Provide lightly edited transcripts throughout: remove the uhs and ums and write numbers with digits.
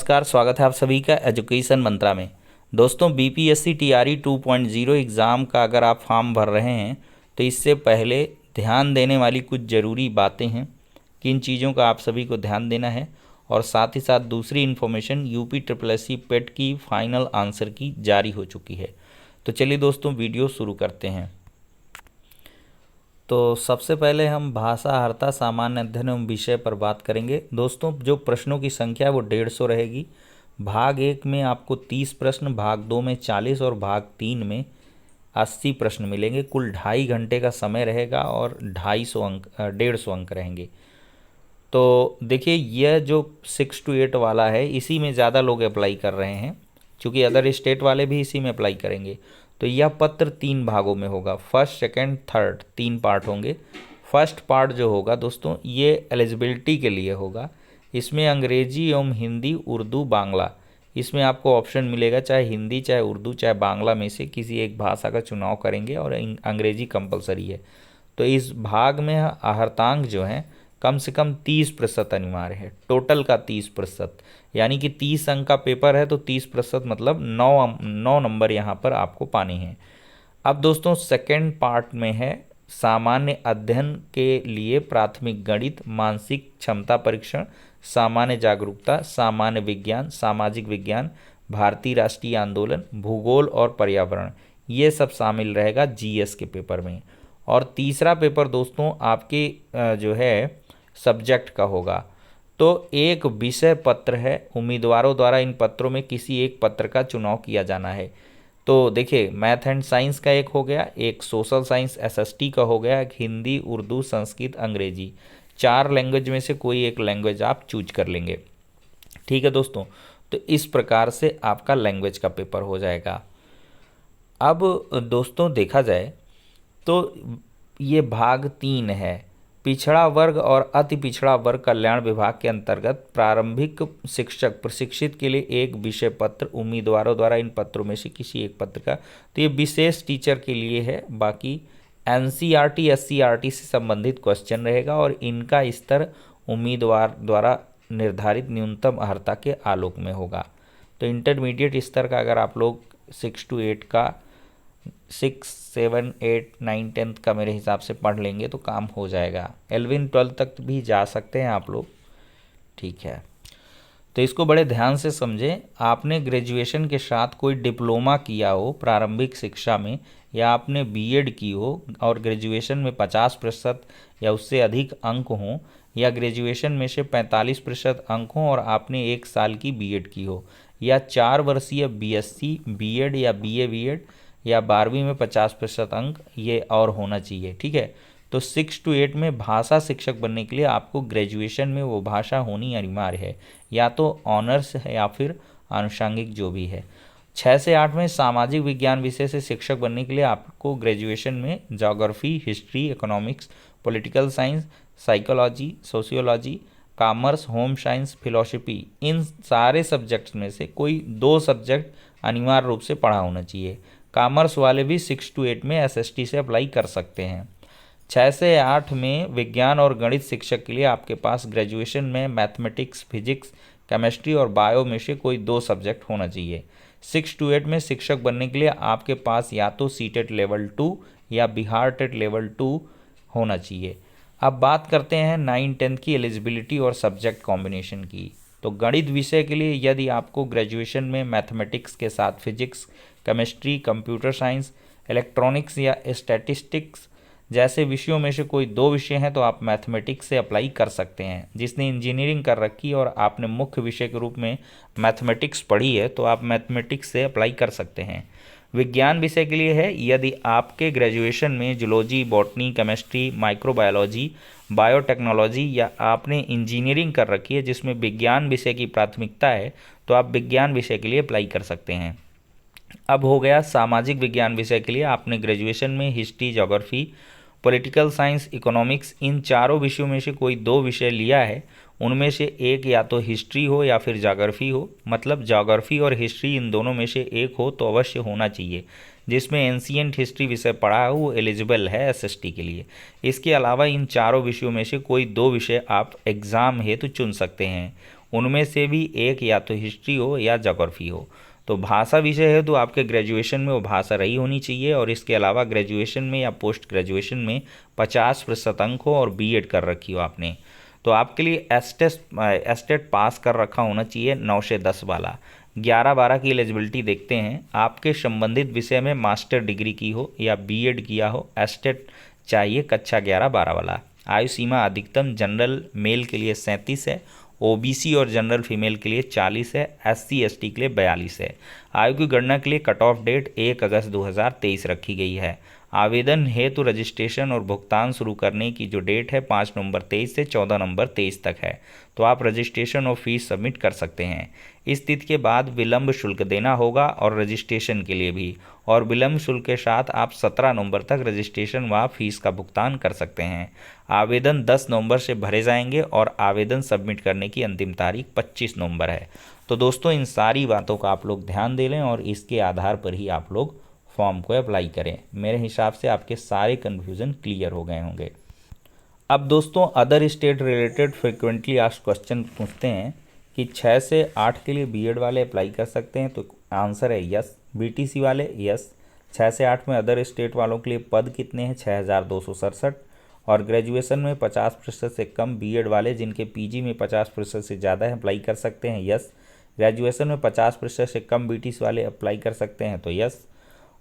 नमस्कार, स्वागत है आप सभी का एजुकेशन मंत्रा में। दोस्तों, बीपीएससी टीआरई 2.0 एग्ज़ाम का अगर आप फॉर्म भर रहे हैं तो इससे पहले ध्यान देने वाली कुछ ज़रूरी बातें हैं। किन चीज़ों का आप सभी को ध्यान देना है, और साथ ही साथ दूसरी इन्फॉर्मेशन, यूपी SSC पेट की फाइनल आंसर की जारी हो चुकी है। तो चलिए दोस्तों, वीडियो शुरू करते हैं। तो सबसे पहले हम भाषाहर्ता सामान्य अध्ययन एवं विषय पर बात करेंगे। दोस्तों, जो प्रश्नों की संख्या है वो 150 रहेगी। भाग 1 में आपको 30 प्रश्न, भाग 2 में 40 और भाग 3 में 80 प्रश्न मिलेंगे। कुल 2.5 घंटे का समय रहेगा और 150 अंक रहेंगे। तो देखिए, यह जो 6 to 8 वाला है इसी में ज़्यादा लोग अप्लाई कर रहे हैं, क्योंकि अदर स्टेट वाले भी इसी में अप्लाई करेंगे। तो यह पत्र 3 भागों में होगा, फर्स्ट, सेकंड, थर्ड, 3 पार्ट होंगे। फर्स्ट पार्ट जो होगा दोस्तों, ये एलिजिबिलिटी के लिए होगा। इसमें अंग्रेजी एवं हिंदी, उर्दू, बांग्ला, इसमें आपको ऑप्शन मिलेगा, चाहे हिंदी, चाहे उर्दू, चाहे बांग्ला में से किसी एक भाषा का चुनाव करेंगे, और अंग्रेजी कंपलसरी है। तो इस भाग में आहर्तांक जो है कम से कम 30% अनिवार्य है। टोटल का 30%, यानी कि 30 अंक का पेपर है तो 30% मतलब 9 नंबर यहाँ पर आपको पाने हैं। अब दोस्तों, सेकंड पार्ट में है सामान्य अध्ययन के लिए प्राथमिक गणित, मानसिक क्षमता परीक्षण, सामान्य जागरूकता, सामान्य विज्ञान, सामाजिक विज्ञान, भारतीय राष्ट्रीय आंदोलन, भूगोल और पर्यावरण, ये सब शामिल रहेगा जीएस के पेपर में। और तीसरा पेपर दोस्तों आपके जो है सब्जेक्ट का होगा। तो एक विषय पत्र है, उम्मीदवारों द्वारा इन पत्रों में किसी एक पत्र का चुनाव किया जाना है। तो देखिए, मैथ एंड साइंस का एक हो गया, एक सोशल साइंस एसएसटी का हो गया, एक हिंदी, उर्दू, संस्कृत, अंग्रेजी, 4 लैंग्वेज में से कोई एक लैंग्वेज आप चूज कर लेंगे। ठीक है दोस्तों, तो इस प्रकार से आपका लैंग्वेज का पेपर हो जाएगा। अब दोस्तों देखा जाए तो ये भाग 3 है, पिछड़ा वर्ग और अति पिछड़ा वर्ग कल्याण विभाग के अंतर्गत प्रारंभिक शिक्षक प्रशिक्षित के लिए एक विषय पत्र, उम्मीदवारों द्वारा इन पत्रों में से किसी एक पत्र का। तो ये विशेष टीचर के लिए है, बाकी एनसीईआरटी एससीईआरटी से संबंधित क्वेश्चन रहेगा, और इनका स्तर उम्मीदवार द्वारा निर्धारित न्यूनतम अर्हता के आलोक में होगा। तो इंटरमीडिएट स्तर का अगर आप लोग 6 to 8 का 6, 7, 8, 9, 10 का मेरे हिसाब से पढ़ लेंगे तो काम हो जाएगा। 11, 12 तक भी जा सकते हैं आप लोग। ठीक है, तो इसको बड़े ध्यान से समझें। आपने ग्रेजुएशन के साथ कोई डिप्लोमा किया हो प्रारंभिक शिक्षा में, या आपने बीएड की हो और ग्रेजुएशन में 50% या उससे अधिक अंक हों, या ग्रेजुएशन में से 45% अंक हों और आपने 1 साल की बीएड की हो, या 4 वर्षीय बीएससी, बीएड या बीए बीएड, या 12वीं में 50% अंक ये और होना चाहिए। ठीक है, तो 6 to 8 में भाषा शिक्षक बनने के लिए आपको ग्रेजुएशन में वो भाषा होनी अनिवार्य है, या तो ऑनर्स है या फिर आनुषंगिक जो भी है। 6 से 8 में सामाजिक विज्ञान विषय से शिक्षक बनने के लिए आपको ग्रेजुएशन में geography, history, economics, political science, psychology, sociology, commerce, home science, philosophy, इन सारे सब्जेक्ट्स में से कोई 2 सब्जेक्ट अनिवार्य रूप से पढ़ा होना चाहिए। कॉमर्स वाले भी 6 to 8 में एसएसटी से अप्लाई कर सकते हैं। 6 से 8 में विज्ञान और गणित शिक्षक के लिए आपके पास ग्रेजुएशन में मैथमेटिक्स, फिजिक्स, केमिस्ट्री और बायो में से कोई 2 सब्जेक्ट होना चाहिए। 6 to 8 में शिक्षक बनने के लिए आपके पास या तो सीटेट लेवल 2 या बिहार टेट लेवल 2 होना चाहिए। अब बात करते हैं 9, 10 की एलिजिबिलिटी और सब्जेक्ट कॉम्बिनेशन की। तो गणित विषय के लिए यदि आपको ग्रेजुएशन में मैथमेटिक्स के साथ physics, chemistry, computer science, electronics या स्टैटिस्टिक्स जैसे विषयों में से कोई 2 विषय हैं तो आप मैथमेटिक्स से अप्लाई कर सकते हैं। जिसने इंजीनियरिंग कर रखी और आपने मुख्य विषय के रूप में मैथमेटिक्स पढ़ी है तो आप मैथमेटिक्स से अप्लाई कर सकते हैं। विज्ञान विषय के लिए है यदि आपके ग्रेजुएशन में zoology, botany, chemistry, microbiology, biotechnology या आपने इंजीनियरिंग कर रखी है जिसमें विज्ञान विषय की प्राथमिकता है तो आप विज्ञान विषय के लिए अप्लाई कर सकते हैं। अब हो गया सामाजिक विज्ञान विषय के लिए आपने ग्रेजुएशन में history, geography, political science, economics, इन चारों विषयों में से कोई 2 विषय लिया है, उनमें से एक या तो हिस्ट्री हो या फिर ज्योग्राफी हो, मतलब ज्योग्राफी और हिस्ट्री इन दोनों में से एक हो तो अवश्य होना चाहिए। जिसमें एंशिएंट हिस्ट्री विषय पढ़ा है वो एलिजिबल है एसएसटी के लिए। इसके अलावा इन चारों विषयों में से कोई 2 विषय आप एग्ज़ाम हेतु चुन सकते हैं। उनमें से भी एक या तो हिस्ट्री हो या ज्योग्राफी हो। तो भाषा विषय है तो आपके ग्रेजुएशन में वो भाषा रही होनी चाहिए, और इसके अलावा ग्रेजुएशन में या पोस्ट ग्रेजुएशन में 50% अंक हो और बीएड कर रखी हो आपने। तो आपके लिए एस्टेट पास कर रखा होना चाहिए 9 से 10 वाला। 11-12 की एलिजिबिलिटी देखते हैं। आपके संबंधित विषय में मास्टर डिग्री की हो या बीएड किया हो, एस्टेट चाहिए कक्षा 11-12 वाला। आयु सीमा अधिकतम जनरल मेल के लिए 37 है, ओबीसी और जनरल फीमेल के लिए 40 है, एससी एसटी के लिए 42 है। आयु की गणना के लिए कट ऑफ डेट 1 अगस्त 2023 रखी गई है। आवेदन हेतु रजिस्ट्रेशन और भुगतान शुरू करने की जो डेट है 5 नवंबर 23 से 14 नवंबर 23 तक है। तो आप रजिस्ट्रेशन और फीस सबमिट कर सकते हैं। इस तिथि के बाद विलंब शुल्क देना होगा और रजिस्ट्रेशन के लिए भी, और विलंब शुल्क के साथ आप 17 नवंबर तक रजिस्ट्रेशन व फीस का भुगतान कर सकते हैं। आवेदन 10 नवंबर से भरे जाएंगे और आवेदन सबमिट करने की अंतिम तारीख 25 नवंबर है। तो दोस्तों इन सारी बातों का आप लोग ध्यान दे लें और इसके आधार पर ही आप लोग फॉर्म को अप्लाई करें। मेरे हिसाब से आपके सारे कन्फ्यूज़न क्लियर हो गए होंगे। अब दोस्तों other state related frequently asked question पूछते हैं कि 6 से 8 के लिए बीएड वाले अप्लाई कर सकते हैं, तो आंसर है यस। बीटीसी वाले यस। 6 से 8 में अदर स्टेट वालों के लिए पद कितने हैं? 6267। और ग्रेजुएशन में 50% से कम बीएड वाले जिनके पीजी में 50% से ज़्यादा है अप्लाई कर सकते हैं, यस। ग्रेजुएशन में 50% से कम बीटीसी वाले अप्लाई कर सकते हैं, तो यस।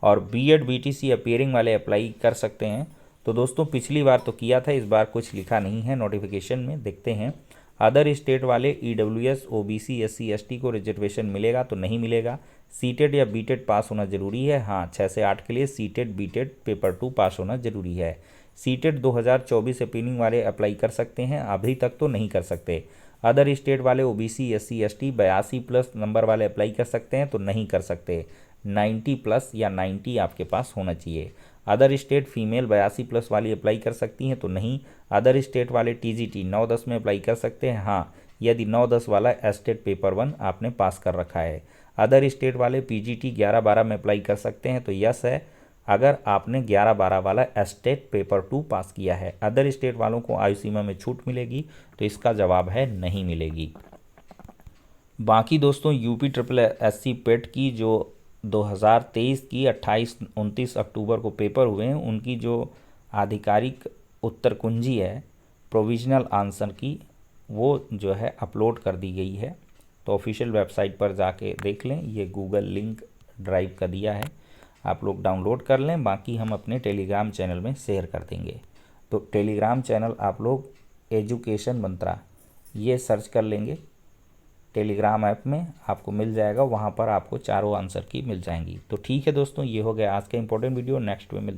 और बीएड बीटीसी अपीयरिंग वाले अप्लाई कर सकते हैं। तो दोस्तों पिछली बार तो किया था, इस बार कुछ लिखा नहीं है नोटिफिकेशन में, देखते हैं। अदर स्टेट वाले ईडब्ल्यूएस ओबीसी एससी एसटी को रिजर्वेशन मिलेगा तो नहीं मिलेगा। सीटेट या बीटेट पास होना जरूरी है, हाँ। 6 से 8 के लिए सीटेट बीटेट पेपर 2 पास होना जरूरी है। सीटेट 2024 अपीयरिंग वाले अप्लाई कर सकते हैं, अभी तक तो नहीं कर सकते। अदर स्टेट वाले ओबीसी एससी एसटी 82+ नंबर वाले अप्लाई कर सकते हैं, तो नहीं कर सकते। 90+ या 90 आपके पास होना चाहिए। अदर स्टेट फीमेल 82+ वाली अप्लाई कर सकती हैं, तो नहीं। अदर स्टेट वाले टीजीटी 9-10 में अप्लाई कर सकते हैं, हाँ, यदि 9-10 वाला एस्टेट पेपर 1 आपने पास कर रखा है। अदर स्टेट वाले पीजीटी 11-12 में अप्लाई कर सकते हैं, तो यस है, अगर आपने 11-12 वाला एस्टेट पेपर 2 पास किया है। अदर स्टेट वालों को आयु सीमा में छूट मिलेगी, तो इसका जवाब है नहीं मिलेगी। बाकी दोस्तों यूपी ट्रिपल एससी पेट की जो 2023 की 28-29 अक्टूबर को पेपर हुए हैं, उनकी जो आधिकारिक उत्तर कुंजी है प्रोविजनल आंसर की, वो जो है अपलोड कर दी गई है। तो ऑफिशियल वेबसाइट पर जाके देख लें, ये गूगल लिंक ड्राइव का दिया है, आप लोग डाउनलोड कर लें। बाकी हम अपने टेलीग्राम चैनल में शेयर कर देंगे। तो टेलीग्राम चैनल आप लोग एजुकेशन मंत्रा ये सर्च कर लेंगे, टेलीग्राम ऐप में आपको मिल जाएगा, वहाँ पर आपको चारों आंसर की मिल जाएंगी। तो ठीक है दोस्तों, ये हो गया आज का इंपॉर्टेंट वीडियो। नेक्स्ट में मिलते